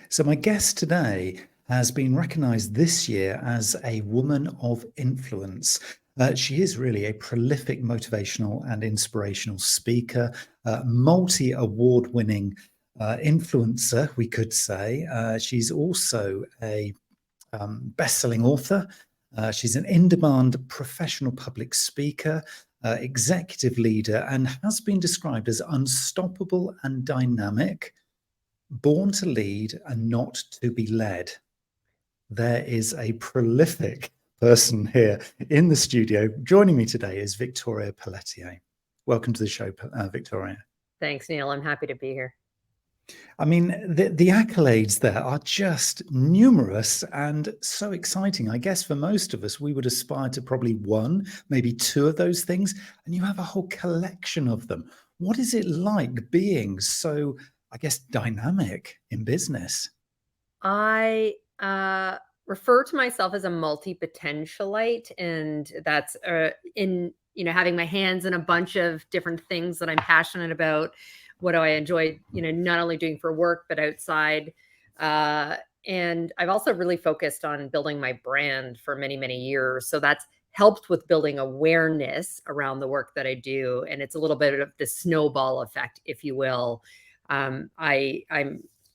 So, my guest today has been recognized this year as a woman of influence. She is really a prolific motivational and inspirational speaker, multi award winning influencer, we could say. She's also a best selling author. She's an in demand professional public speaker, executive leader, and has been described as unstoppable and dynamic, born to lead and not to be led. There is a prolific person here in the studio. Joining me today is Victoria Pelletier. Welcome to the show, Victoria. Thanks, Neil. I'm happy to be here. I mean, the accolades there are just numerous and so exciting. I guess for most of us, we would aspire to probably one, maybe two of those things, and you have a whole collection of them. What is it like being so, I guess, dynamic in business? I refer to myself as a multi-potentialite, and that's in having my hands in a bunch of different things that I'm passionate about. What do I enjoy, not only doing for work, but outside. And I've also really focused on building my brand for many, many years. So that's helped with building awareness around the work that I do. And it's a little bit of the snowball effect, if you will. I'm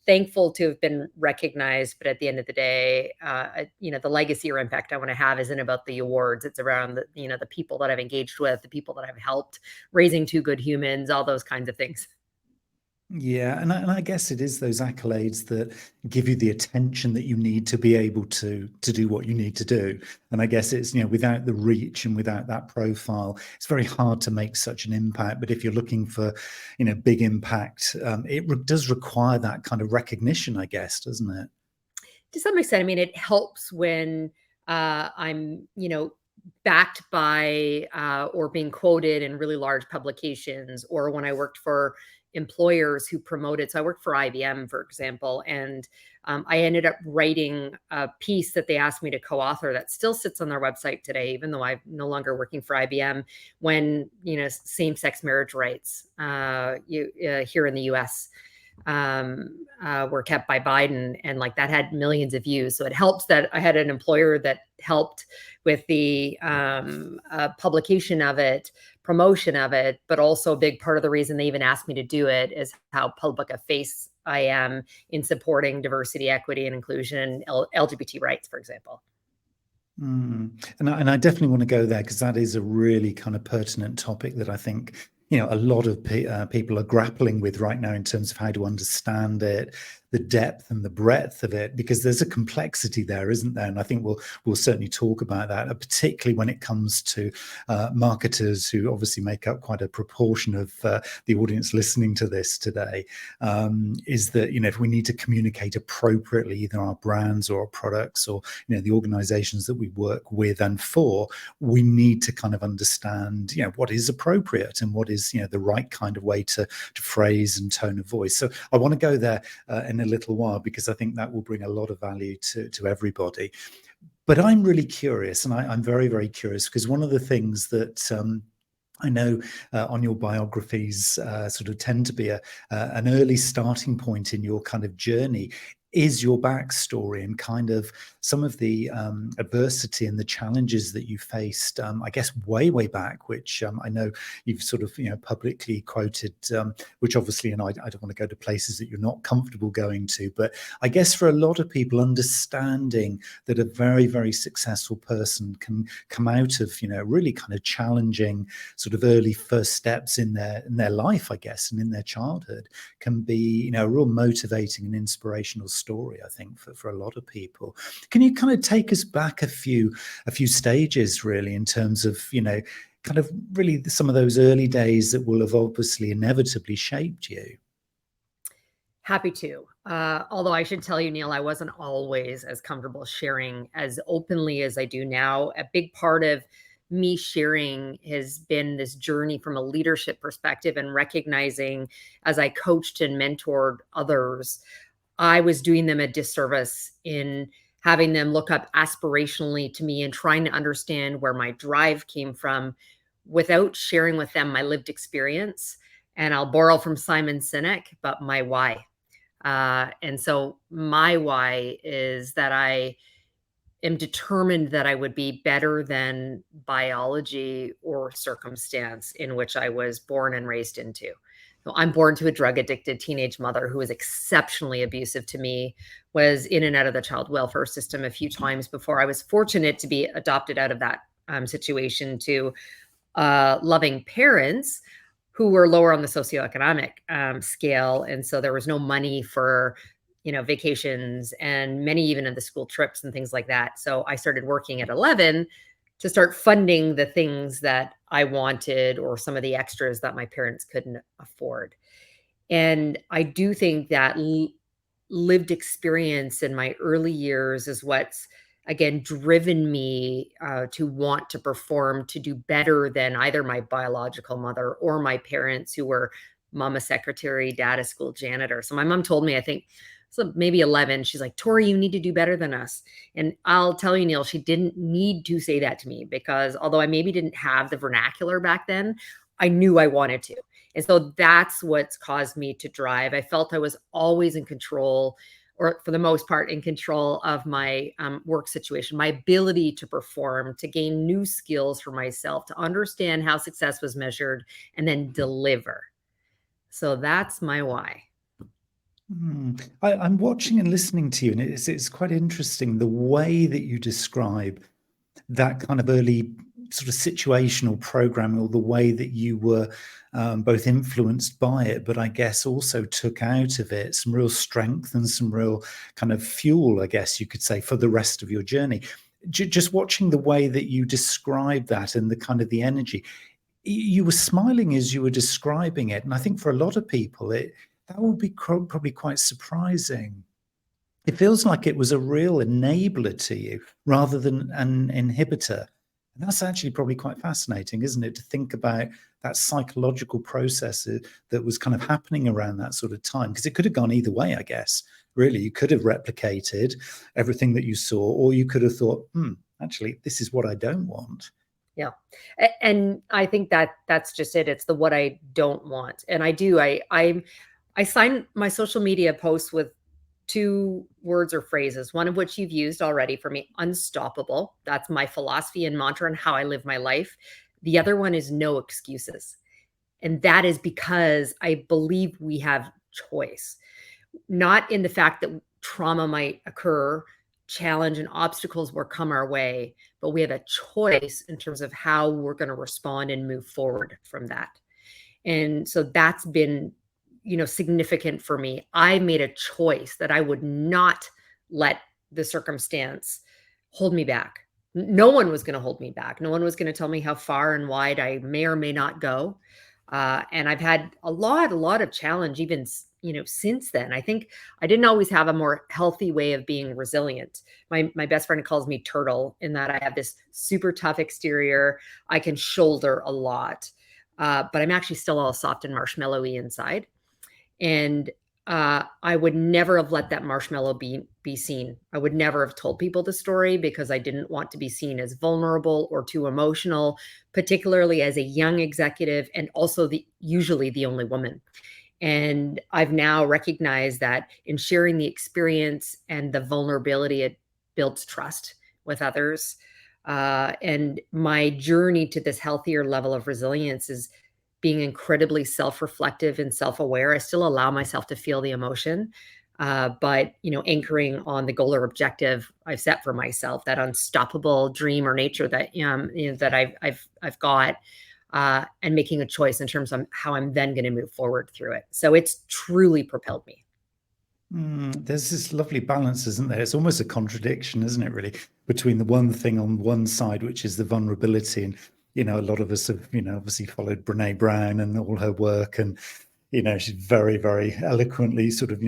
thankful to have been recognized, but at the end of the day, the legacy or impact I want to have isn't about the awards. It's around the people that I've engaged with, the people that I've helped, raising two good humans, all those kinds of things. Yeah, and I guess it is those accolades that give you the attention that you need to be able to do what you need to do. And I guess it's, without the reach and without that profile, it's very hard to make such an impact. But if you're looking for, big impact, does require that kind of recognition, I guess, doesn't it? To some extent, I mean, it helps when I'm, backed by or being quoted in really large publications, or when I worked for employers who promoted. So I worked for IBM, for example, and I ended up writing a piece that they asked me to co-author that still sits on their website today, even though I'm no longer working for IBM, when, same-sex marriage rights here in the US were kept by Biden, and like that had millions of views. So it helps that I had an employer that helped with the publication of it, promotion of it, but also a big part of the reason they even asked me to do it is how public a face I am in supporting diversity, equity, and inclusion, LGBT rights, for example. And I definitely want to go there because that is a really kind of pertinent topic that I think a lot of people are grappling with right now in terms of how to understand it, the depth and the breadth of it, because there's a complexity there, isn't there? And I think we'll certainly talk about that, particularly when it comes to marketers who obviously make up quite a proportion of the audience listening to this today. Is that if we need to communicate appropriately, either our brands or our products or the organizations that we work with and for, we need to kind of understand what is appropriate and what is the right kind of way to phrase and tone of voice. So I want to go there in a little while, because I think that will bring a lot of value to everybody. But I'm really curious, and I'm very, very curious, because one of the things that I know on your biographies sort of tend to be an early starting point in your kind of journey is your backstory and kind of some of the adversity and the challenges that you faced, I guess, way back, which I know you've sort of, publicly quoted, which obviously, and I don't want to go to places that you're not comfortable going to, but I guess for a lot of people, understanding that a very, very successful person can come out of, really kind of challenging sort of early first steps in their life, I guess, and in their childhood can be, a real motivating and inspirational story, I think, for a lot of people. Can you kind of take us back a few stages, really, in terms of, kind of really some of those early days that will have obviously inevitably shaped you? Happy to. Although I should tell you, Neil, I wasn't always as comfortable sharing as openly as I do now. A big part of me sharing has been this journey from a leadership perspective and recognizing, as I coached and mentored others, I was doing them a disservice in having them look up aspirationally to me and trying to understand where my drive came from without sharing with them my lived experience. And I'll borrow from Simon Sinek, but my why. And so my why is that I am determined that I would be better than biology or circumstance in which I was born and raised into. So I'm born to a drug addicted teenage mother who was exceptionally abusive to me, was in and out of the child welfare system a few times before I was fortunate to be adopted out of that situation to loving parents who were lower on the socioeconomic scale. And so there was no money for, vacations and many even of the school trips and things like that. So I started working at 11 to start funding the things that I wanted or some of the extras that my parents couldn't afford. And I do think that lived experience in my early years is what's, again, driven me to want to perform, to do better than either my biological mother or my parents, who were mama secretary, dad a school janitor. So my mom told me, I think, so maybe 11, she's like, Tori, you need to do better than us. And I'll tell you, Neil, she didn't need to say that to me, because although I maybe didn't have the vernacular back then, I knew I wanted to. And so that's what's caused me to drive. I felt I was always in control, or for the most part, in control of my work situation, my ability to perform, to gain new skills for myself, to understand how success was measured, and then deliver. So that's my why. I'm watching and listening to you, and it's quite interesting the way that you describe that kind of early sort of situational programming, or the way that you were both influenced by it, but I guess also took out of it some real strength and some real kind of fuel, I guess you could say, for the rest of your journey. Just watching the way that you describe that and the kind of the energy, you were smiling as you were describing it, and I think for a lot of people, that would be probably quite surprising. It feels like it was a real enabler to you rather than an inhibitor. And that's actually probably quite fascinating, isn't it? To think about that psychological process that was kind of happening around that sort of time. Because it could have gone either way, I guess. Really, you could have replicated everything that you saw, or you could have thought, actually, this is what I don't want. Yeah. And I think that that's just it. It's the what I don't want. And I sign my social media posts with two words or phrases, one of which you've used already for me: unstoppable. That's my philosophy and mantra and how I live my life. The other one is no excuses. And that is because I believe we have choice, not in the fact that trauma might occur, challenge and obstacles will come our way, but we have a choice in terms of how we're going to respond and move forward from that. And so that's been, significant for me. I made a choice that I would not let the circumstance hold me back. No one was going to hold me back. No one was going to tell me how far and wide I may or may not go. And I've had a lot of challenge even, since then. I think I didn't always have a more healthy way of being resilient. My best friend calls me turtle, in that I have this super tough exterior. I can shoulder a lot, but I'm actually still all soft and marshmallowy inside. And I would never have let that marshmallow be seen. I would never have told people the story, because I didn't want to be seen as vulnerable or too emotional, particularly as a young executive and also usually the only woman. And I've now recognized that in sharing the experience and the vulnerability, it builds trust with others. And my journey to this healthier level of resilience is being incredibly self-reflective and self-aware. I still allow myself to feel the emotion, but anchoring on the goal or objective I've set for myself, that unstoppable dream or nature that that I've got, and making a choice in terms of how I'm then going to move forward through it. So it's truly propelled me. There's this lovely balance, isn't there? It's almost a contradiction, isn't it, really, between the one thing on one side, which is the vulnerability. And, a lot of us have, obviously followed Brene Brown and all her work. And, she's very, very eloquently sort of,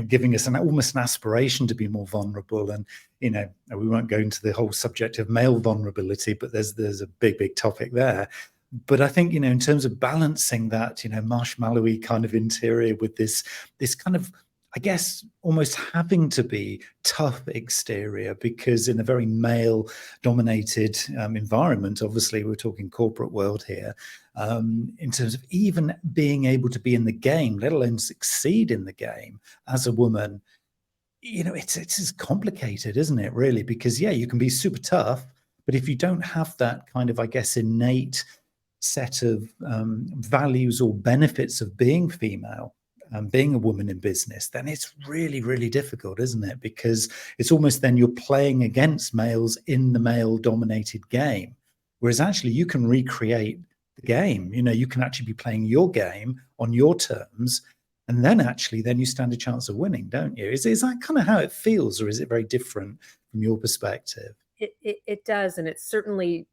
giving us almost an aspiration to be more vulnerable. And, we won't go into the whole subject of male vulnerability, but there's a big topic there. But I think, in terms of balancing that, marshmallowy kind of interior with this kind of I guess, almost having to be tough exterior, because in a very male dominated environment, obviously we're talking corporate world here, in terms of even being able to be in the game, let alone succeed in the game as a woman, it's as complicated, isn't it, really? Because yeah, you can be super tough, but if you don't have that kind of, I guess, innate set of values or benefits of being female, being a woman in business, then it's really, really difficult, isn't it? Because it's almost then you're playing against males in the male dominated game. Whereas actually you can recreate the game, you can actually be playing your game on your terms. And then actually, then you stand a chance of winning, don't you? Is that kind of how it feels, or is it very different from your perspective? It does, and it certainly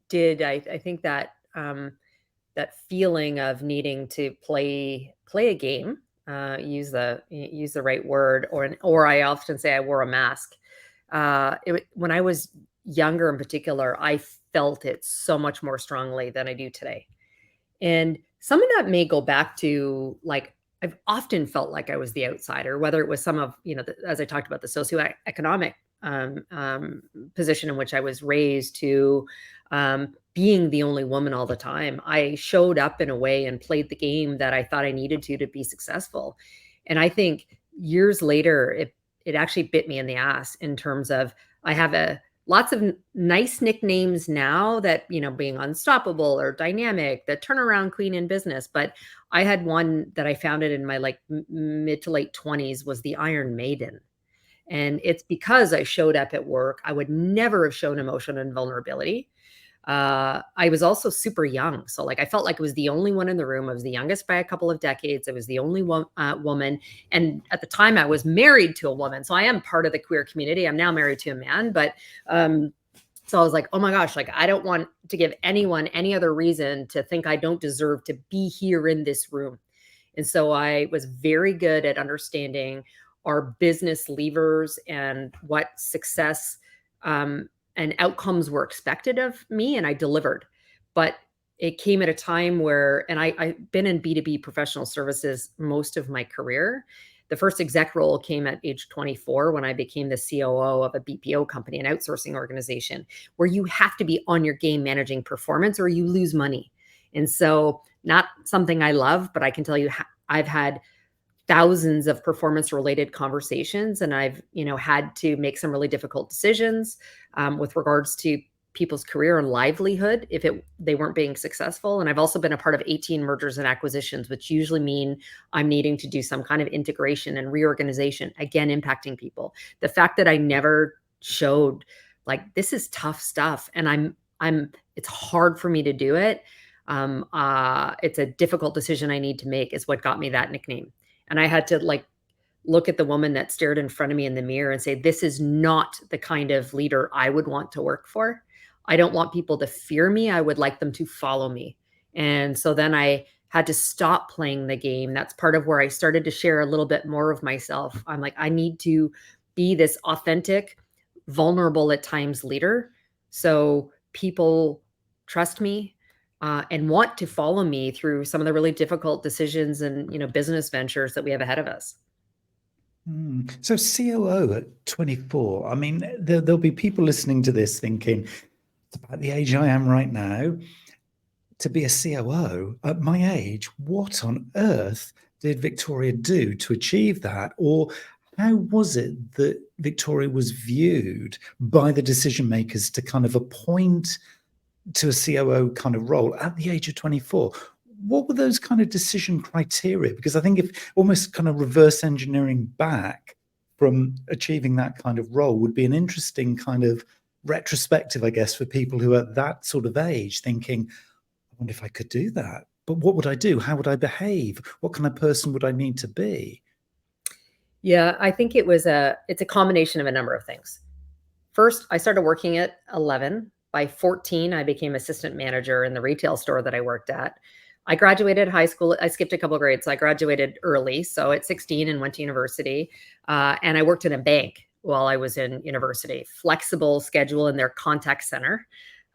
did. I think that that feeling of needing to play a game, use the right word, or I often say I wore a mask. When I was younger, in particular, I felt it so much more strongly than I do today. And some of that may go back to, like, I've often felt like I was the outsider, whether it was some of, as I talked about, the socioeconomic position in which I was raised, to being the only woman all the time. I showed up in a way and played the game that I thought I needed to be successful. And I think years later, it actually bit me in the ass, in terms of, I have lots of nice nicknames now, that, being unstoppable or dynamic, the turnaround queen in business. But I had one that I founded in my mid to late 20s, was the Iron Maiden. And it's because I showed up at work. I would never have shown emotion and vulnerability. I was also super young. So I felt like I was the only one in the room. I was the youngest by a couple of decades. I was the only woman. And at the time I was married to a woman. So I am part of the queer community. I'm now married to a man, but, so I was like, oh my gosh, I don't want to give anyone any other reason to think I don't deserve to be here in this room. And so I was very good at understanding our business levers and what success, and outcomes were expected of me, and I delivered. But it came at a time where, and I've been in B2B professional services most of my career. The first exec role came at age 24, when I became the COO of a BPO company, an outsourcing organization, where you have to be on your game managing performance or you lose money. And so, not something I love, but I can tell you, I've had thousands of performance related conversations, and I've had to make some really difficult decisions with regards to people's career and livelihood if they weren't being successful. And I've also been a part of 18 mergers and acquisitions, which usually mean I'm needing to do some kind of integration and reorganization, again impacting people. The fact that I never showed, this is tough stuff, and it's hard for me to do it. It's a difficult decision I need to make, is what got me that nickname. And I had to look at the woman that stared in front of me in the mirror and say, this is not the kind of leader I would want to work for. I don't want people to fear me. I would like them to follow me. And so then I had to stop playing the game. That's part of where I started to share a little bit more of myself. I'm like, I need to be this authentic, vulnerable at times leader, so people trust me, and want to follow me through some of the really difficult decisions and business ventures that we have ahead of us. So COO at 24. I mean, there'll be people listening to this thinking, it's about the age I am right now. To be a COO at my age, what on earth did Victoria do to achieve that? Or how was it that Victoria was viewed by the decision makers to kind of appoint to a COO kind of role at the age of 24? What were those kind of decision criteria? Because I think if almost kind of reverse engineering back from achieving that kind of role would be an interesting kind of retrospective, I guess, for people who are at that sort of age thinking, I wonder if I could do that. But what would I do? How would I behave? What kind of person would I need to be? Yeah, I think it's a combination of a number of things. First, I started working at 11. By 14, I became assistant manager in the retail store that I worked at. I graduated high school. I skipped a couple of grades. So I graduated early. So at 16 and went to university. And I worked in a bank while I was in university, flexible schedule in their contact center.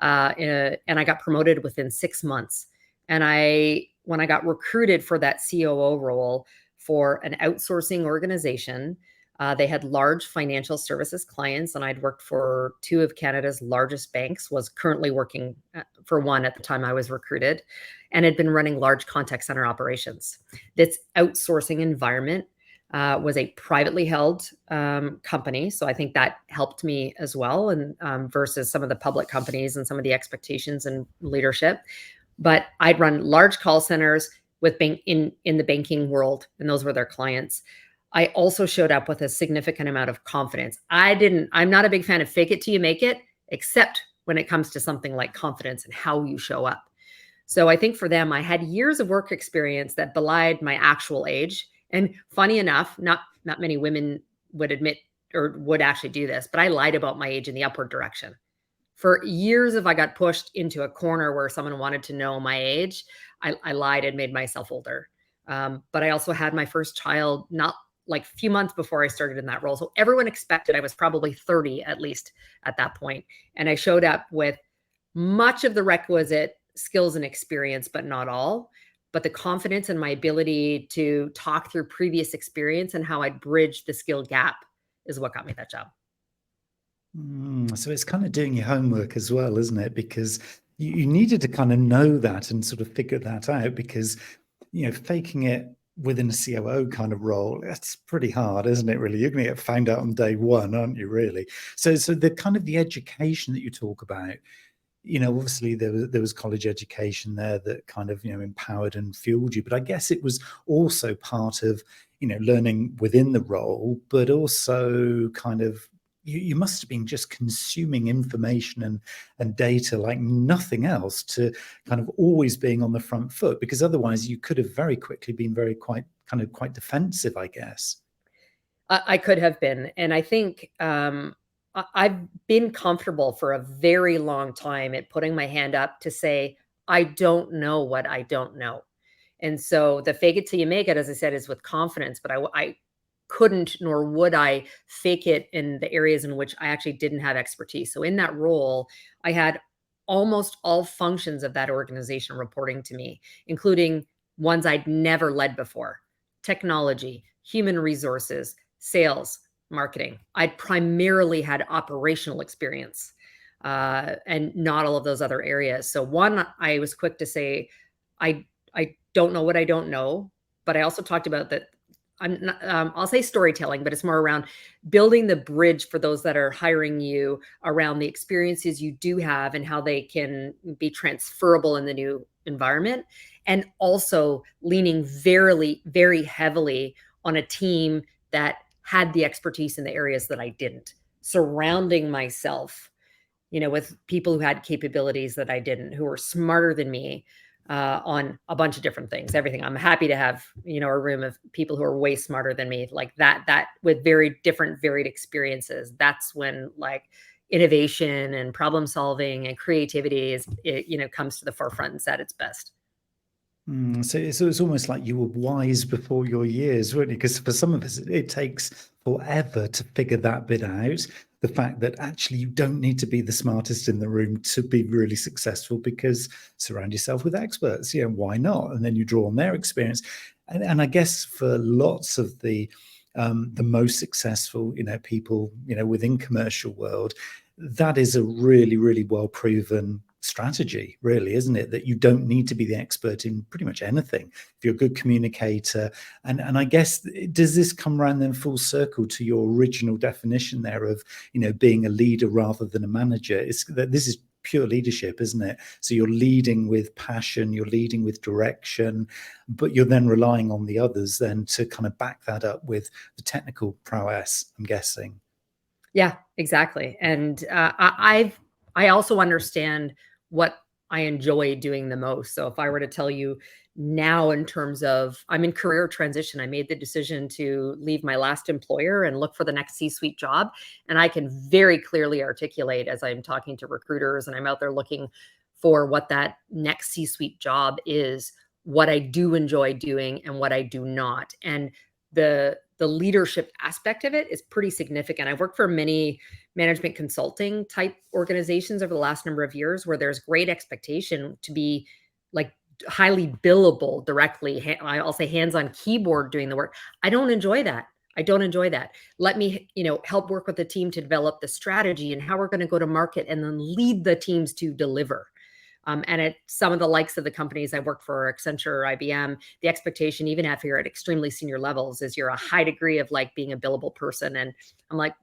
And I got promoted within 6 months. And when I got recruited for that COO role, for an outsourcing organization. They had large financial services clients, and I'd worked for two of Canada's largest banks, was currently working for one at the time I was recruited, and had been running large contact center operations. This outsourcing environment was a privately held company. So I think that helped me as well, and versus some of the public companies and some of the expectations and leadership. But I'd run large call centers with in the banking world, and those were their clients. I also showed up with a significant amount of confidence. I'm not a big fan of fake it till you make it, except when it comes to something like confidence and how you show up. So I think for them, I had years of work experience that belied my actual age. And funny enough, not many women would admit or would actually do this, but I lied about my age in the upward direction. For years, if I got pushed into a corner where someone wanted to know my age, I lied and made myself older. But I also had my first child not like a few months before I started in that role. So everyone expected I was probably 30 at least at that point. And I showed up with much of the requisite skills and experience, but not all. But the confidence and my ability to talk through previous experience and how I'd bridge the skill gap is what got me that job. So it's kind of doing your homework as well, isn't it? Because you needed to kind of know that and sort of figure that out, because, faking it within a COO kind of role, that's pretty hard, isn't it, really? You're going to get found out on day one, aren't you, really? So the kind of the education that you talk about, obviously there was college education there that kind of, empowered and fueled you. But I guess it was also part of, learning within the role, but also kind of, you must have been just consuming information and data like nothing else, to kind of always being on the front foot, because otherwise you could have very quickly been quite defensive, I guess. I could have been. And I think I've been comfortable for a very long time at putting my hand up to say, I don't know what I don't know. And so the fake it till you make it, as I said, is with confidence, but I couldn't nor would I fake it in the areas in which I actually didn't have expertise. So in that role, I had almost all functions of that organization reporting to me, including ones I'd never led before: technology, human resources, sales, marketing. I'd primarily had operational experience and not all of those other areas. So one, I was quick to say, I don't know what I don't know, but I also talked about that. I'm not, I'll say storytelling, but it's more around building the bridge for those that are hiring you around the experiences you do have and how they can be transferable in the new environment. And also leaning very, very heavily on a team that had the expertise in the areas that I didn't, surrounding myself, with people who had capabilities that I didn't, who were smarter than me, on a bunch of different things, everything. I'm happy to have, a room of people who are way smarter than me, like that with very different, varied experiences. That's when like innovation and problem solving and creativity comes to the forefront and is at its best. So it's almost like you were wise before your years, weren't you? Because for some of us, it takes forever to figure that bit out. The fact that actually you don't need to be the smartest in the room to be really successful, because surround yourself with experts. Why not? And then you draw on their experience. And I guess for lots of the most successful, people, within commercial world, that is a really, really well proven strategy, really, isn't it? That you don't need to be the expert in pretty much anything if you're a good communicator. And I guess, does this come around then full circle to your original definition there of, being a leader rather than a manager? It's that this is pure leadership, isn't it? So you're leading with passion, you're leading with direction, but you're then relying on the others then to kind of back that up with the technical prowess, I'm guessing. Yeah, exactly. And I also understand what I enjoy doing the most. So if I were to tell you now, in terms of, I'm in career transition, I made the decision to leave my last employer and look for the next C-suite job. And I can very clearly articulate, as I'm talking to recruiters and I'm out there looking for what that next C-suite job is, what I do enjoy doing and what I do not. And the leadership aspect of it is pretty significant. I've worked for many management consulting type organizations over the last number of years where there's great expectation to be like highly billable directly. I'll say hands on keyboard doing the work. I don't enjoy that. I don't enjoy that. Let me, help work with the team to develop the strategy and how we're going to go to market, and then lead the teams to deliver. And at some of the likes of the companies I work for, Accenture or IBM, the expectation, even if you're at extremely senior levels, is you're a high degree of like being a billable person. And I'm like,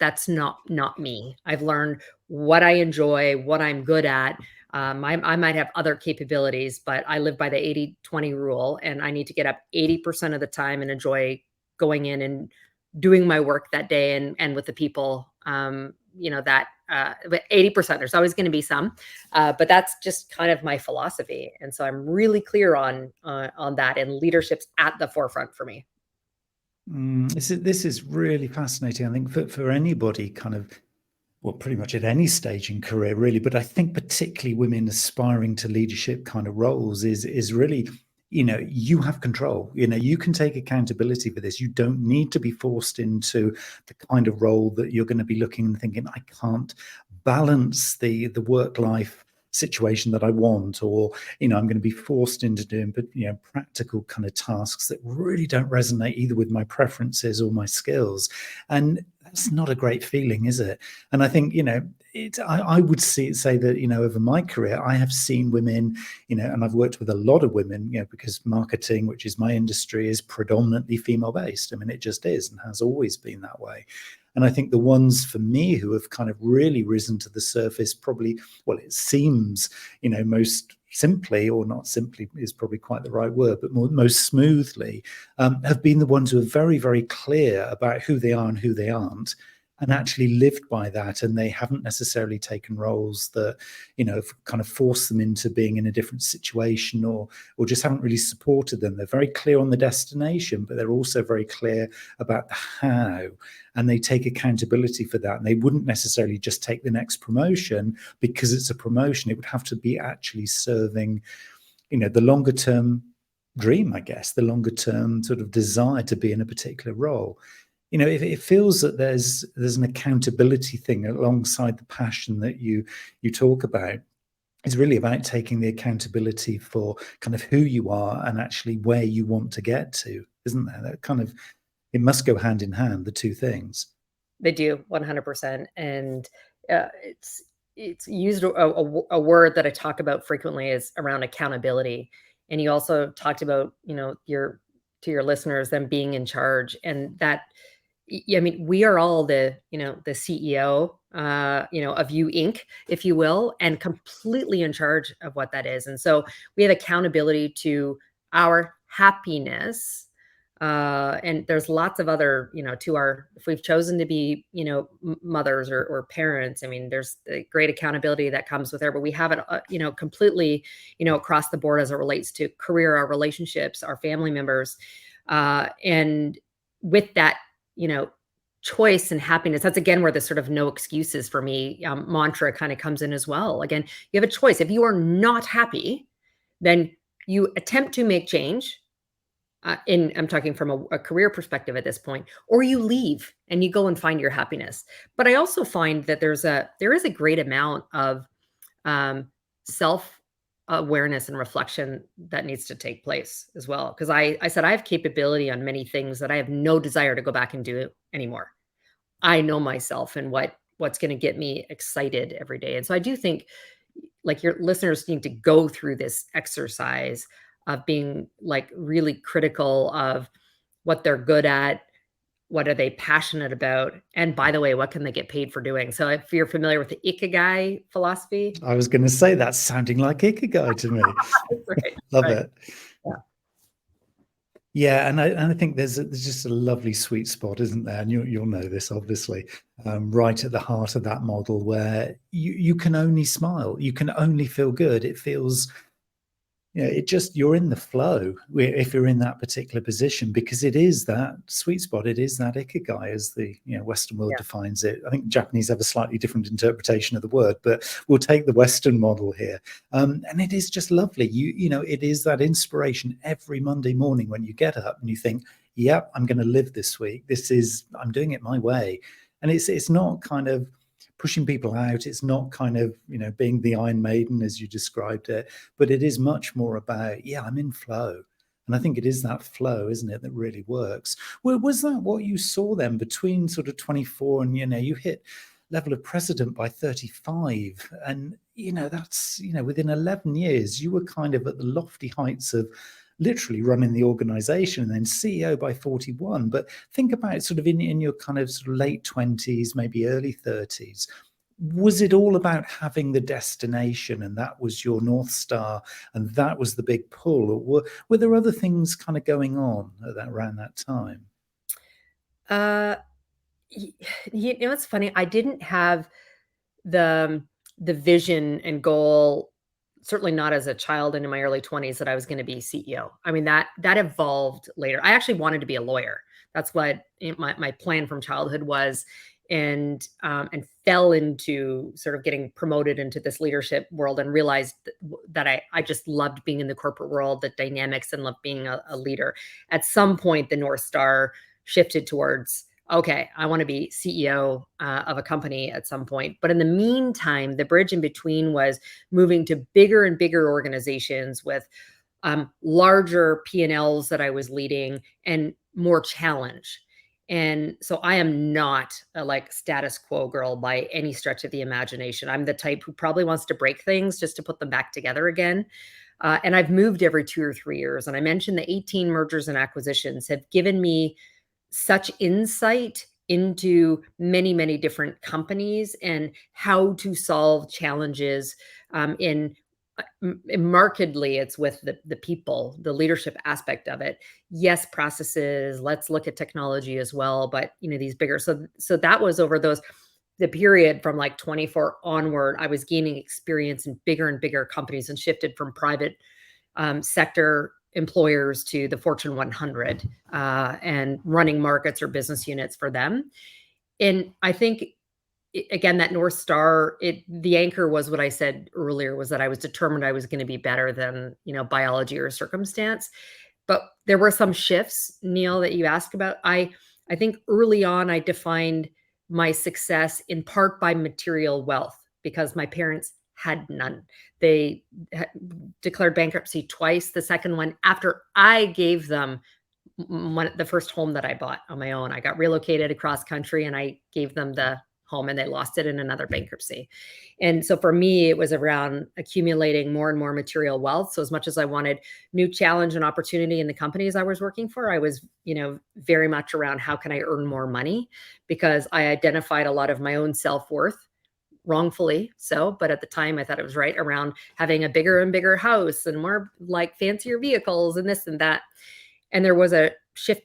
that's not me. I've learned what I enjoy, what I'm good at. I might have other capabilities, but I live by the 80-20 rule, and I need to get up 80% of the time and enjoy going in and doing my work that day and with the people, but 80%, there's always going to be some, but that's just kind of my philosophy. And so I'm really clear on that, and leadership's at the forefront for me. This is really fascinating. I think for anybody kind of, well, pretty much at any stage in career, really, but I think particularly women aspiring to leadership kind of roles is really, you have control. You can take accountability for this. You don't need to be forced into the kind of role that you're going to be looking and thinking, I can't balance the work-life situation that I want, or I'm going to be forced into doing practical kind of tasks that really don't resonate either with my preferences or my skills. And that's not a great feeling, is it? And I think I would say that over my career I have seen women, and I've worked with a lot of women, because marketing, which is my industry, is predominantly female based. I mean, it just is and has always been that way. And I think the ones for me who have kind of really risen to the surface, probably, well, it seems, most simply, or not simply is probably quite the right word, but most smoothly, have been the ones who are very, very clear about who they are and who they aren't, and actually lived by that. And they haven't necessarily taken roles that, have kind of forced them into being in a different situation, or just haven't really supported them. They're very clear on the destination, but they're also very clear about the how, and they take accountability for that. And they wouldn't necessarily just take the next promotion because it's a promotion. It would have to be actually serving, the longer term dream, I guess, the longer term sort of desire to be in a particular role. If it feels that there's an accountability thing alongside the passion that you talk about, it's really about taking the accountability for kind of who you are and actually where you want to get to, isn't there? That kind of, it must go hand in hand, the two things. They do, 100%. And it's used a word that I talk about frequently is around accountability. And you also talked about, to your listeners, them being in charge, and that, I mean, we are all the CEO, of You Inc., if you will, and completely in charge of what that is. And so we have accountability to our happiness. And there's lots of other, if we've chosen to be, mothers or parents, I mean, there's a great accountability that comes with there, but we have it, completely, across the board as it relates to career, our relationships, our family members. And with that, choice and happiness, that's again where the sort of no excuses for me mantra kind of comes in as well. Again, you have a choice. If you are not happy, then you attempt to make change. I'm talking from a career perspective at this point, or you leave and you go and find your happiness. But I also find that there is a great amount of self awareness and reflection that needs to take place as well. Because I said I have capability on many things that I have no desire to go back and do anymore. I know myself and what's going to get me excited every day. And so I do think, like, your listeners need to go through this exercise of being like really critical of what they're good at, what are they passionate about, and by the way, what can they get paid for doing? So if you're familiar with the Ikigai philosophy. I was going to say, that's sounding like Ikigai to me. Right, Love right. it. Yeah, and I think there's just a lovely sweet spot, isn't there? And you'll know this, obviously, right at the heart of that model, where you can only smile, you can only feel good. It feels, you're in the flow if you're in that particular position, because it is that sweet spot. It is that Ikigai, as the Western world defines it. I think Japanese have a slightly different interpretation of the word, but we'll take the Western model here. And it is just lovely. It is that inspiration every Monday morning when you get up and you think, yep, I'm going to live this week. I'm doing it my way. And it's not kind of pushing people out. It's not kind of, being the Iron Maiden as you described it, but it is much more about, yeah, I'm in flow. And I think it is that flow, isn't it, that really works. Well, was that what you saw then between sort of 24 and, you hit level of president by 35? And, that's, within 11 years, you were kind of at the lofty heights of literally running the organization, and then CEO by 41. But think about sort of in your kind of sort of late 20s, maybe early 30s. Was it all about having the destination and that was your North Star and that was the big pull? Or were there other things kind of going on around that time? Uh, it's funny. I didn't have the the vision and goal, certainly not as a child and in my early 20s, that I was going to be CEO. I mean, that evolved later. I actually wanted to be a lawyer. That's what my plan from childhood was, and fell into sort of getting promoted into this leadership world, and realized that I just loved being in the corporate world, the dynamics, and loved being a leader. At some point, the North Star shifted towards, okay, I want to be CEO of a company at some point. But in the meantime, the bridge in between was moving to bigger and bigger organizations with larger P&Ls that I was leading and more challenge. And so I am not a like status quo girl by any stretch of the imagination. I'm the type who probably wants to break things just to put them back together again. And I've moved every 2 or 3 years. And I mentioned the 18 mergers and acquisitions have given me such insight into many, many different companies and how to solve challenges, markedly it's with the people, the leadership aspect of it. Yes, processes, let's look at technology as well, but these bigger, so that was over the period from like 24 onward. I was gaining experience in bigger and bigger companies and shifted from private sector employers to the Fortune 100, and running markets or business units for them. And I think, again, that North Star, the anchor was what I said earlier, was that I was determined I was going to be better than, biology or circumstance. But there were some shifts, Neil, that you asked about. I think early on, I defined my success in part by material wealth, because my parents had none. They declared bankruptcy twice. The second one after I gave them the first home that I bought on my own. I got relocated across country and I gave them the home, and they lost it in another bankruptcy. And so for me, it was around accumulating more and more material wealth. So as much as I wanted new challenge and opportunity in the companies I was working for, I was, very much around how can I earn more money, because I identified a lot of my own self-worth, wrongfully so, but at the time I thought it was right, around having a bigger and bigger house and more like fancier vehicles and this and that. And there was a shift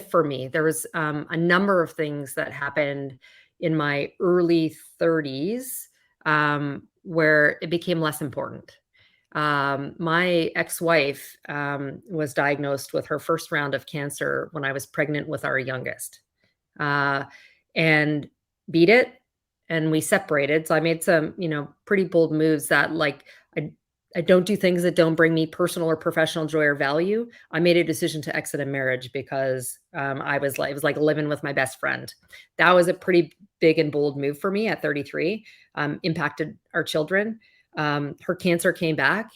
for me. There was a number of things that happened in my early 30s, where it became less important. My ex-wife was diagnosed with her first round of cancer when I was pregnant with our youngest, and beat it. And we separated. So I made some, pretty bold moves that, like, I don't do things that don't bring me personal or professional joy or value. I made a decision to exit a marriage because it was like living with my best friend. That was a pretty big and bold move for me at 33. Impacted our children. Her cancer came back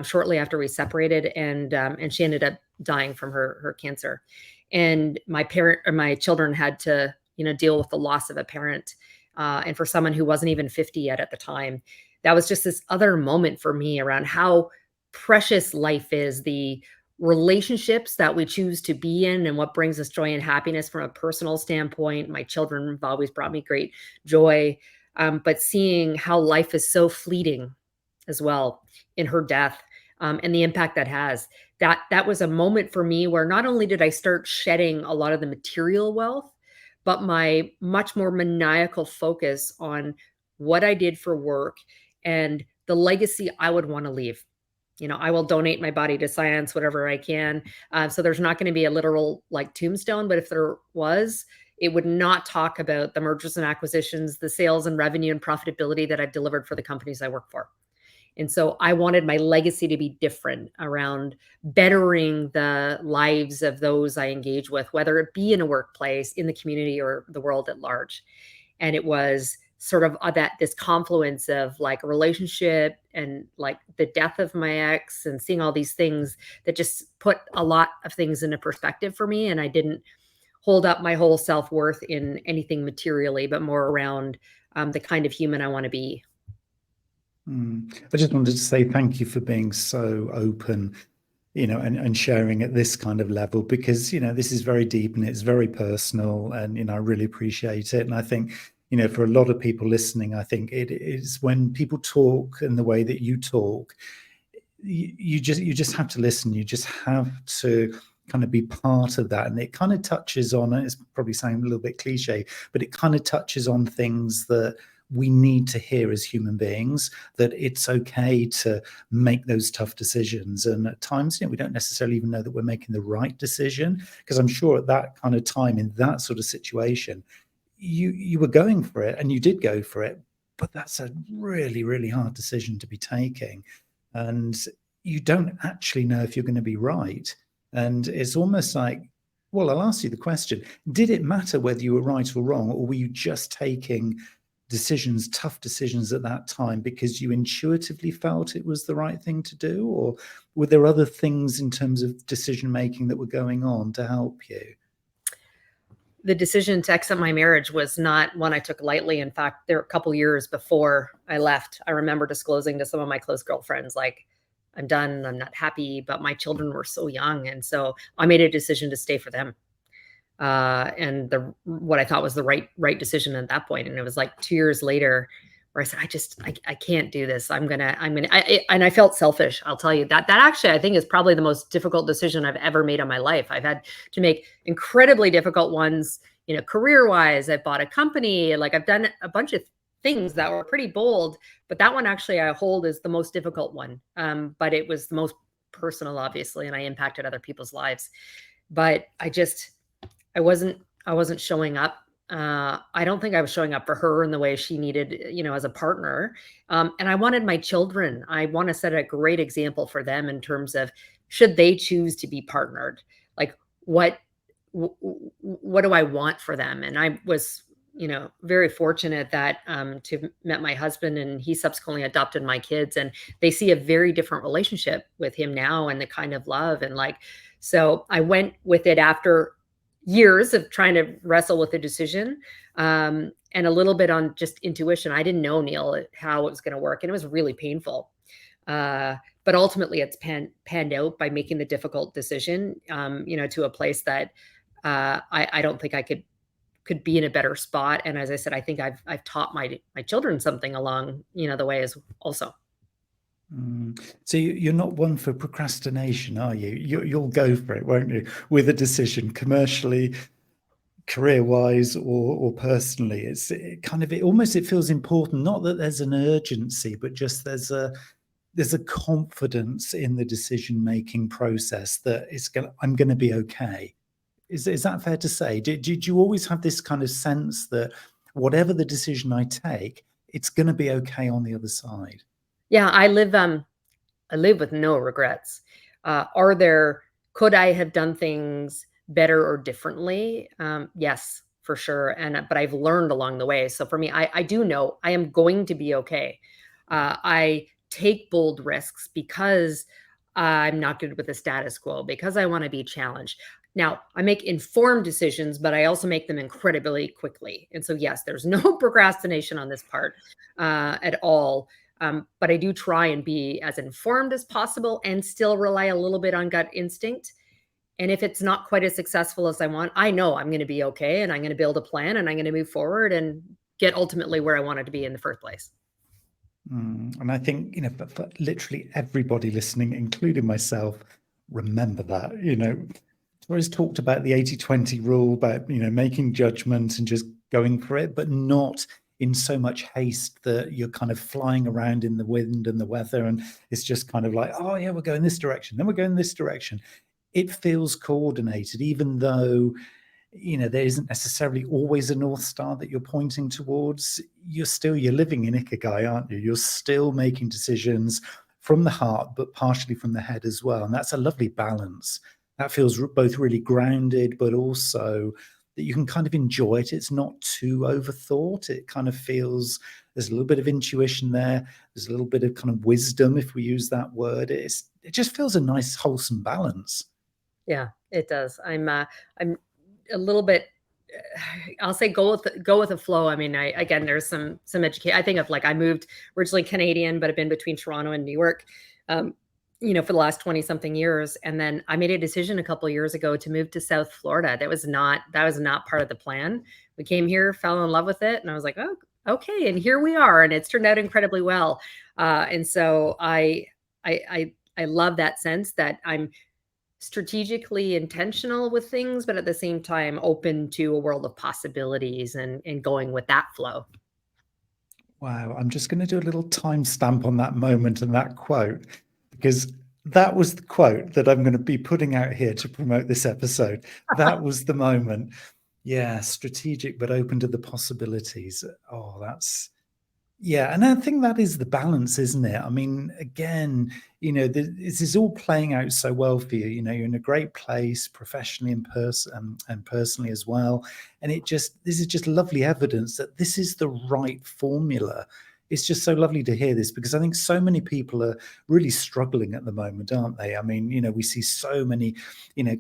shortly after we separated, and she ended up dying from her cancer. And my children had to, deal with the loss of a parent. And for someone who wasn't even 50 yet at the time, that was just this other moment for me around how precious life is, the relationships that we choose to be in, and what brings us joy and happiness from a personal standpoint. My children have always brought me great joy, but seeing how life is so fleeting as well in her death, and the impact that has. That was a moment for me where not only did I start shedding a lot of the material wealth, but my much more maniacal focus on what I did for work and the legacy I would want to leave. I will donate my body to science, whatever I can. So there's not going to be a literal like tombstone, but if there was, it would not talk about the mergers and acquisitions, the sales and revenue and profitability that I've delivered for the companies I work for. And so I wanted my legacy to be different, around bettering the lives of those I engage with, whether it be in a workplace, in the community, or the world at large. And it was sort of that this confluence of like a relationship and like the death of my ex and seeing all these things that just put a lot of things into perspective for me. And I didn't hold up my whole self-worth in anything materially, but more around the kind of human I want to be. I just wanted to say thank you for being so open, and sharing at this kind of level, because, this is very deep and it's very personal, and, I really appreciate it. And I think, for a lot of people listening, I think it is when people talk in the way that you talk, you just have to listen. You just have to kind of be part of that. And it kind of touches on, and it's probably sounding a little bit cliche, but it kind of touches on things that we need to hear as human beings, that it's okay to make those tough decisions. And at times, we don't necessarily even know that we're making the right decision, because I'm sure at that kind of time, in that sort of situation, you were going for it, and you did go for it, but that's a really, really hard decision to be taking. And you don't actually know if you're going to be right. And it's almost like, well, I'll ask you the question, did it matter whether you were right or wrong, or were you just taking decisions, tough decisions at that time because you intuitively felt it was the right thing to do? Or were there other things in terms of decision making that were going on to help you? The decision to exit my marriage was not one I took lightly. In fact, there were a couple years before I left, I remember disclosing to some of my close girlfriends, like, I'm done, I'm not happy, but my children were so young. And so I made a decision to stay for them. And what I thought was the right decision at that point. And it was like 2 years later where I said, I can't do this. And I felt selfish. I'll tell you that actually, I think, is probably the most difficult decision I've ever made in my life. I've had to make incredibly difficult ones, career wise. I've bought a company, like I've done a bunch of things that were pretty bold, but that one actually I hold as the most difficult one. But it was the most personal, obviously, and I impacted other people's lives. But I wasn't showing up. I don't think I was showing up for her in the way she needed, as a partner. And I wanted my children. I want to set a great example for them in terms of, should they choose to be partnered, like what do I want for them? And I was, very fortunate that to met my husband, and he subsequently adopted my kids, and they see a very different relationship with him now, and the kind of love and like. So I went with it after years of trying to wrestle with the decision, and a little bit on just intuition. I didn't know, Neil, how it was going to work, and it was really painful. But ultimately, it's panned out by making the difficult decision, to a place that I don't think I could be in a better spot. And as I said, I think I've taught my children something along, the way as also. So you're not one for procrastination, are you? You'll go for it, won't you, with a decision, commercially, career-wise, or personally. It feels important, not that there's an urgency, but just there's a confidence in the decision-making process that I'm going to be okay. Is that fair to say? Did you always have this kind of sense that whatever the decision I take, it's going to be okay on the other side? Yeah, I live with no regrets. Could I have done things better or differently? Yes, for sure. But I've learned along the way. So for me, I do know I am going to be okay. I take bold risks because I'm not good with the status quo, because I want to be challenged. Now, I make informed decisions, but I also make them incredibly quickly. And so, yes, there's no procrastination on this part at all. But I do try and be as informed as possible and still rely a little bit on gut instinct. And if it's not quite as successful as I want, I know I'm going to be okay, and I'm going to build a plan, and I'm going to move forward and get ultimately where I wanted to be in the first place. And I think, for literally everybody listening, including myself, remember that, Tori's talked about the 80-20 rule, about, making judgments and just going for it, but not in so much haste that you're kind of flying around in the wind and the weather. And it's just kind of like, oh yeah, we're going this direction, then we're going this direction. It feels coordinated, even though, there isn't necessarily always a North Star that you're pointing towards. You're living in Ikigai, aren't you? You're still making decisions from the heart, but partially from the head as well. And that's a lovely balance. That feels both really grounded, but also that you can kind of enjoy it. It's not too overthought. It kind of feels there's a little bit of intuition there. There's a little bit of kind of wisdom, if we use that word. It just feels a nice, wholesome balance. Yeah, it does. I'm a little bit I'll say go with the flow. I mean, again, there's some education. I think of like I moved originally Canadian, but I've been between Toronto and New York, um, for the last 20 something years. And then I made a decision a couple of years ago to move to South Florida. That was not part of the plan. We came here, fell in love with it, and I was like, oh, okay, and here we are, and it's turned out incredibly well. And so I love that sense that I'm strategically intentional with things, but at the same time open to a world of possibilities and going with that flow. Wow, I'm just going to do a little timestamp on that moment and that quote, because that was the quote that I'm going to be putting out here to promote this episode. That was the moment. Yeah, strategic but open to the possibilities. Oh, yeah, and I think that is the balance, isn't it? I mean, again, this is all playing out so well for you. You're in a great place professionally and personally as well. And this is just lovely evidence that this is the right formula. It's just so lovely to hear this, because I think so many people are really struggling at the moment, aren't they? I mean, we see so many,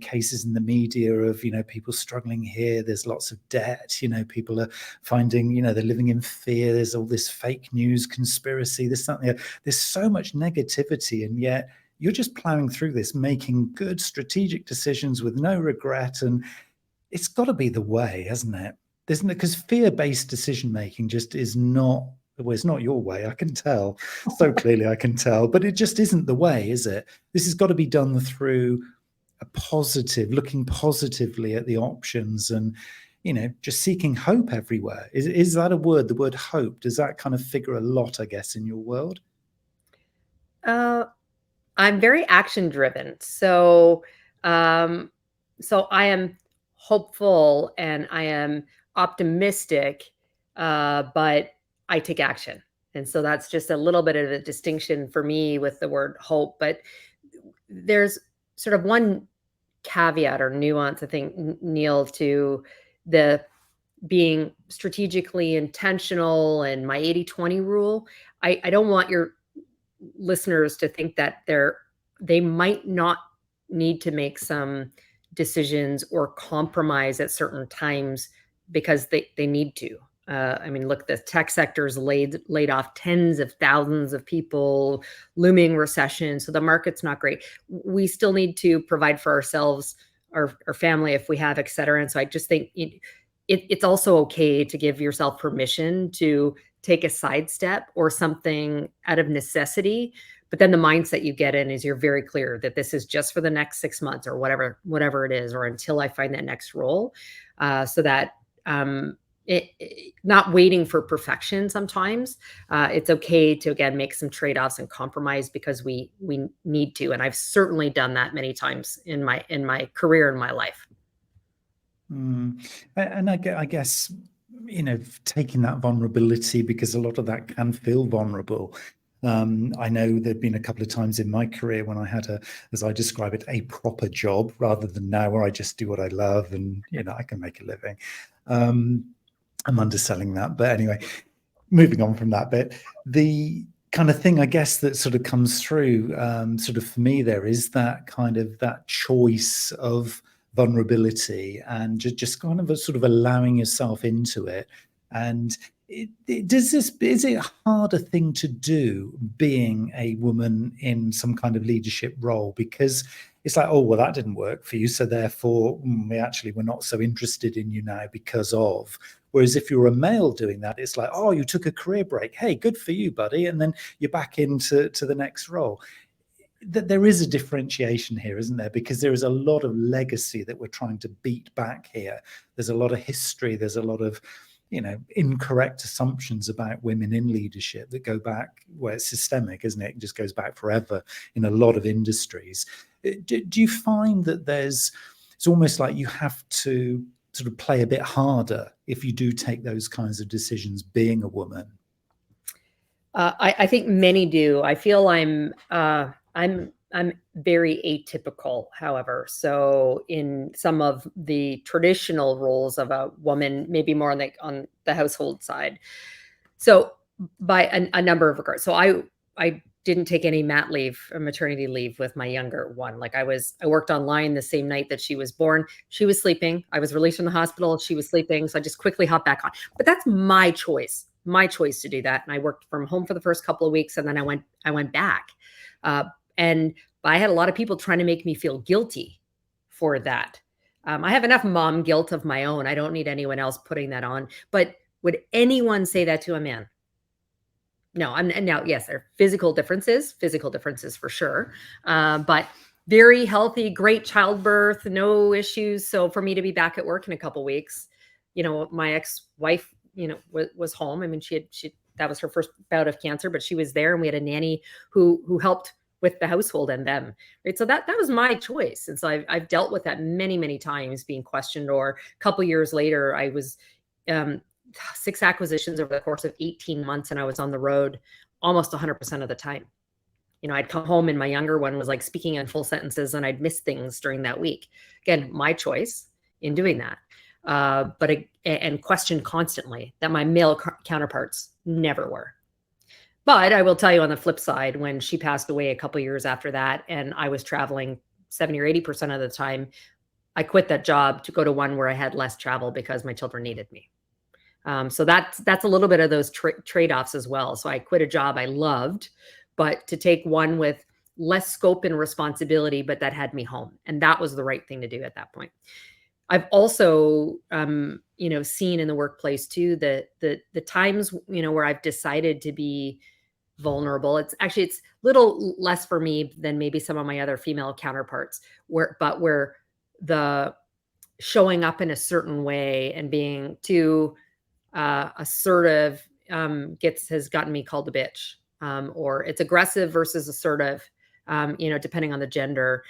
cases in the media of, people struggling here. There's lots of debt, people are finding, they're living in fear. There's all this fake news, conspiracy, this, that, and the other. There's so much negativity, and yet you're just plowing through this, making good strategic decisions with no regret. And it's got to be the way, hasn't it? Isn't it? Because fear-based decision making just is not. Well, it's not your way, I can tell. So clearly I can tell, but it just isn't the way, is it? This has got to be done through looking positively at the options and, just seeking hope everywhere. Is that a word, the word hope? Does that kind of figure a lot, I guess, in your world? I'm very action driven. So I am hopeful and I am optimistic, but I take action. And so that's just a little bit of a distinction for me with the word hope. But there's sort of one caveat or nuance, I think, Neil, to the being strategically intentional and my 80/20 rule. I don't want your listeners to think that they might not need to make some decisions or compromise at certain times because they need to. I mean, look, the tech sector's laid off tens of thousands of people, looming recession, so the market's not great. We still need to provide for ourselves, our family if we have, et cetera. And so I just think it's also okay to give yourself permission to take a sidestep or something out of necessity. But then the mindset you get in is you're very clear that this is just for the next 6 months or whatever it is, or until I find that next role, so that not waiting for perfection. Sometimes it's okay to, again, make some trade-offs and compromise because we need to. And I've certainly done that many times in my career, in my life. And I guess, taking that vulnerability, because a lot of that can feel vulnerable. I know there've been a couple of times in my career when I had as I describe it, a proper job, rather than now where I just do what I love and, I can make a living. I'm underselling that, but anyway, moving on from that bit, the kind of thing, I guess, that sort of comes through, sort of for me, there is that kind of that choice of vulnerability and just kind of a sort of allowing yourself into it. And is it a harder thing to do being a woman in some kind of leadership role? Because it's like, oh, well, that didn't work for you, so therefore we're not so interested in you now because of. Whereas if you're a male doing that, it's like, oh, you took a career break. Hey, good for you, buddy. And then you're back into the next role. There is a differentiation here, isn't there? Because there is a lot of legacy that we're trying to beat back here. There's a lot of history. There's a lot of, incorrect assumptions about women in leadership that go back, where it's systemic, isn't it? It just goes back forever in a lot of industries. Do you find that it's almost like you have to sort of play a bit harder if you do take those kinds of decisions being a woman? I think many do. I feel I'm I'm very atypical, however. So in some of the traditional roles of a woman, maybe more on the household side. So by a number of regards. So I didn't take any mat leave or maternity leave with my younger one. Like I worked online the same night that she was born. She was sleeping. I was released from the hospital. She was sleeping. So I just quickly hopped back on. But that's my choice to do that. And I worked from home for the first couple of weeks, and then I went back. And I had a lot of people trying to make me feel guilty for that. I have enough mom guilt of my own. I don't need anyone else putting that on. But would anyone say that to a man? No, and now, yes, there are physical differences for sure. But very healthy, great childbirth, no issues. So for me to be back at work in a couple of weeks, my ex-wife, was home. I mean, that was her first bout of cancer, but she was there, and we had a nanny who helped with the household and them. Right. So that was my choice. And so I've dealt with that many, many times, being questioned. Or a couple years later, I was 6 acquisitions over the course of 18 months, and I was on the road almost 100% of the time. I'd come home and my younger one was like speaking in full sentences, and I'd miss things during that week. Again, my choice in doing that. And questioned constantly that my male counterparts never were. But I will tell you, on the flip side, when she passed away a couple years after that, and I was traveling 70 or 80% of the time, I quit that job to go to one where I had less travel because my children needed me. So that's a little bit of those trade-offs as well. So I quit a job I loved, but to take one with less scope and responsibility, but that had me home. And that was the right thing to do at that point. I've also, seen in the workplace too, the times, where I've decided to be vulnerable. It's little less for me than maybe some of my other female counterparts, where the showing up in a certain way and being too assertive has gotten me called a bitch, or it's aggressive versus assertive, depending on the gender,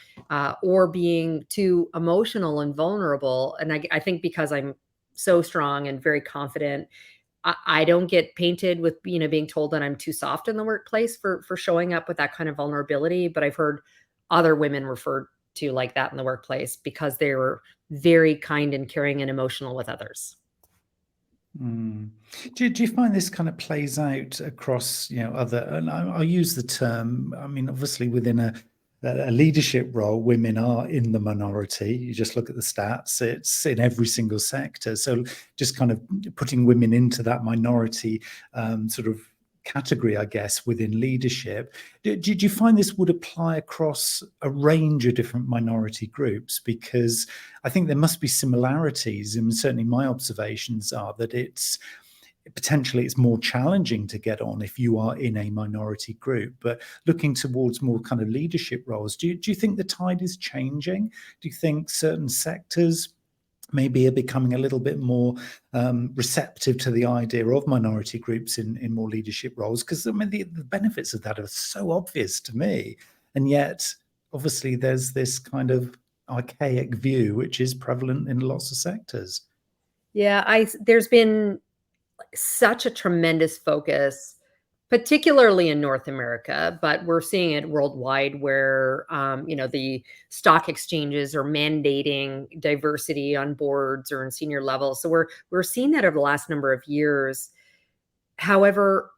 or being too emotional and vulnerable. And I think because I'm so strong and very confident, I don't get painted with, being told that I'm too soft in the workplace for showing up with that kind of vulnerability. But I've heard other women referred to like that in the workplace because they were very kind and caring and emotional with others. Mm. Do you find this kind of plays out across, other, and I'll use the term, I mean, obviously within a leadership role, women are in the minority. You just look at the stats, it's in every single sector. So just kind of putting women into that minority sort of category, I guess, within leadership. Did you find this would apply across a range of different minority groups? Because I think there must be similarities, and certainly my observations are that it's more challenging to get on if you are in a minority group. But looking towards more kind of leadership roles, do you think the tide is changing? Do you think certain sectors maybe are becoming a little bit more receptive to the idea of minority groups in more leadership roles? Because I mean, the benefits of that are so obvious to me. And yet, obviously, there's this kind of archaic view, which is prevalent in lots of sectors. Yeah, there's been such a tremendous focus, particularly in North America, but we're seeing it worldwide, where the stock exchanges are mandating diversity on boards or in senior levels. So we're seeing that over the last number of years. However,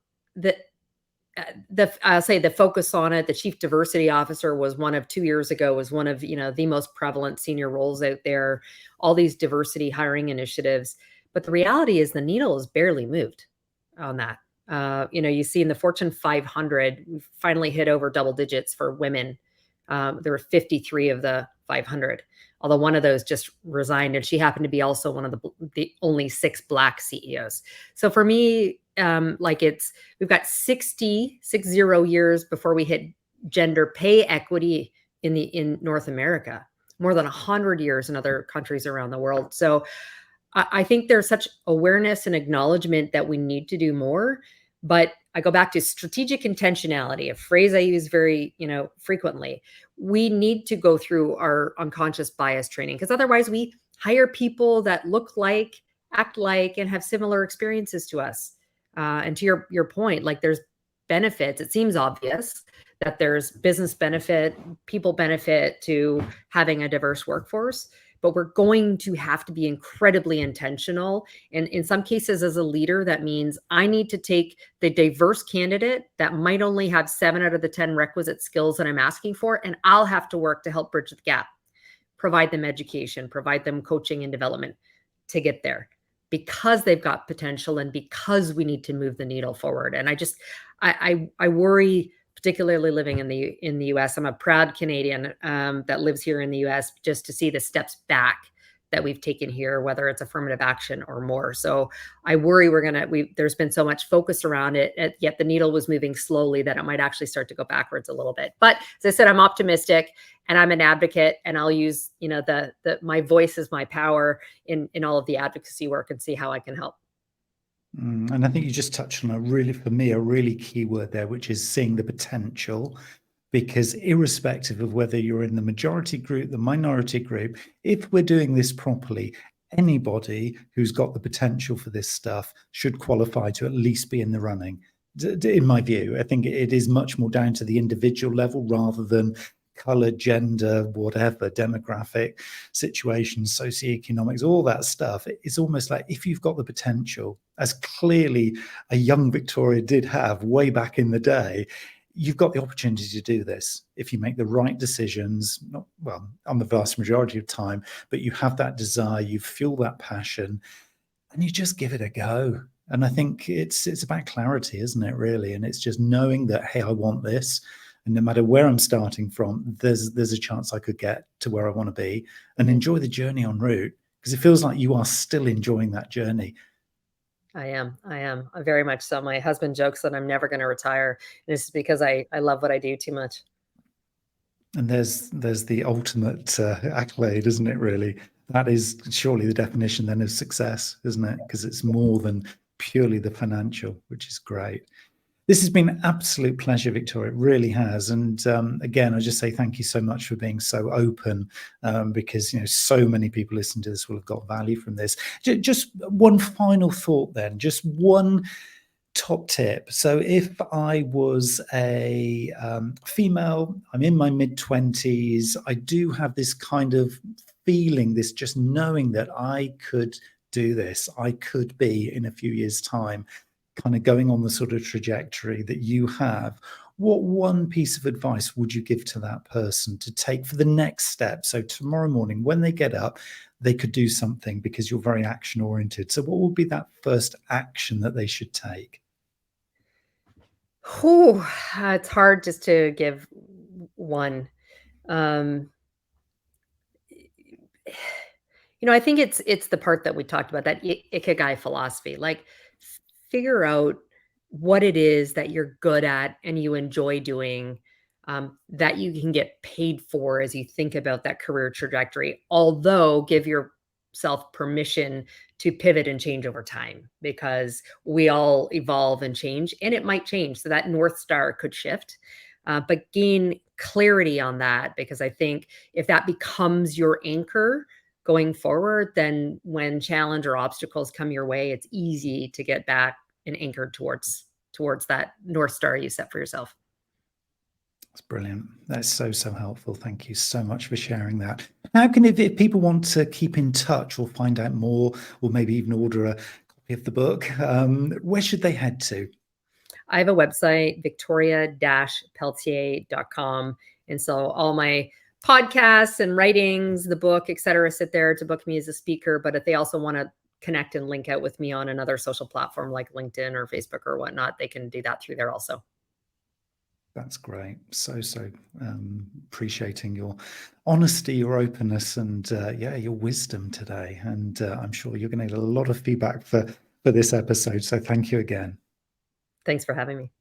I'll say the focus on it, the chief diversity officer was 2 years ago, was one of the most prevalent senior roles out there. All these diversity hiring initiatives. But the reality is the needle has barely moved on that. You see in the Fortune 500, we've finally hit over double digits for women. There were 53 of the 500, although one of those just resigned, and she happened to be also one of the only 6 Black CEOs. So for me, we've got 60 years before we hit gender pay equity in North America, more than 100 years in other countries around the world. So I think there's such awareness and acknowledgement that we need to do more. But I go back to strategic intentionality, a phrase I use very, frequently. We need to go through our unconscious bias training, because otherwise we hire people that look like, act like, and have similar experiences to us. And to your point, like there's benefits. It seems obvious that there's business benefit, people benefit to having a diverse workforce, but we're going to have to be incredibly intentional. And in some cases, as a leader, that means I need to take the diverse candidate that might only have 7 out of the 10 requisite skills that I'm asking for, and I'll have to work to help bridge the gap, provide them education, provide them coaching and development to get there, because they've got potential and because we need to move the needle forward. And I worry, particularly living in the US. I'm a proud Canadian that lives here in the US, just to see the steps back that we've taken here, whether it's affirmative action or more. So I worry there's been so much focus around it, yet the needle was moving slowly, that it might actually start to go backwards a little bit. But as I said, I'm optimistic, and I'm an advocate, and I'll use, my voice is my power in all of the advocacy work, and see how I can help. And I think you just touched on for me, a really key word there, which is seeing the potential. Because irrespective of whether you're in the majority group, the minority group, if we're doing this properly, anybody who's got the potential for this stuff should qualify to at least be in the running. In my view, I think it is much more down to the individual level rather than color, gender, whatever, demographic situations, socioeconomics, all that stuff. It's almost like if you've got the potential, as clearly a young Victoria did have way back in the day, you've got the opportunity to do this if you make the right decisions, on the vast majority of time, but you have that desire, you fuel that passion, and you just give it a go. And I think it's about clarity, isn't it, really? And it's just knowing that, hey, I want this. And no matter where I'm starting from, there's a chance I could get to where I want to be, and enjoy the journey en route, because it feels like you are still enjoying that journey. I am very much so. My husband jokes that I'm never going to retire. And this is because I love what I do too much. And there's the ultimate accolade, isn't it, really? That is surely the definition then of success, isn't it? Because it's more than purely the financial, which is great. This has been an absolute pleasure, Victoria. It really has. And again, I just say thank you so much for being so open, because so many people listening to this will have got value from this. Just one final thought then, just one top tip. So if I was a female, I'm in my mid-20s, I do have this kind of feeling, this just knowing that I could do this, I could be in a few years' time kind of going on the sort of trajectory that you have. What one piece of advice would you give to that person to take for the next step? So tomorrow morning when they get up, they could do something, because you're very action oriented. So what would be that first action that they should take? It's hard just to give one. I think it's the part that we talked about, that ikigai philosophy. Like, figure out what it is that you're good at and you enjoy doing, that you can get paid for as you think about that career trajectory. Although, give yourself permission to pivot and change over time, because we all evolve and change, and it might change. So that North Star could shift, but gain clarity on that, because I think if that becomes your anchor going forward, then when challenge or obstacles come your way, it's easy to get back and anchored towards that North Star you set for yourself. That's brilliant. That's so helpful. Thank you so much for sharing that. How can, if people want to keep in touch or find out more, or maybe even order a copy of the book, where should they head to? I have a website, victoria-pelletier.com. And so all my podcasts and writings, the book, et cetera, sit there to book me as a speaker. But if they also want to connect and link out with me on another social platform like LinkedIn or Facebook or whatnot, they can do that through there also. That's great. So appreciating your honesty, your openness, and your wisdom today. And I'm sure you're going to get a lot of feedback for this episode. So thank you again. Thanks for having me.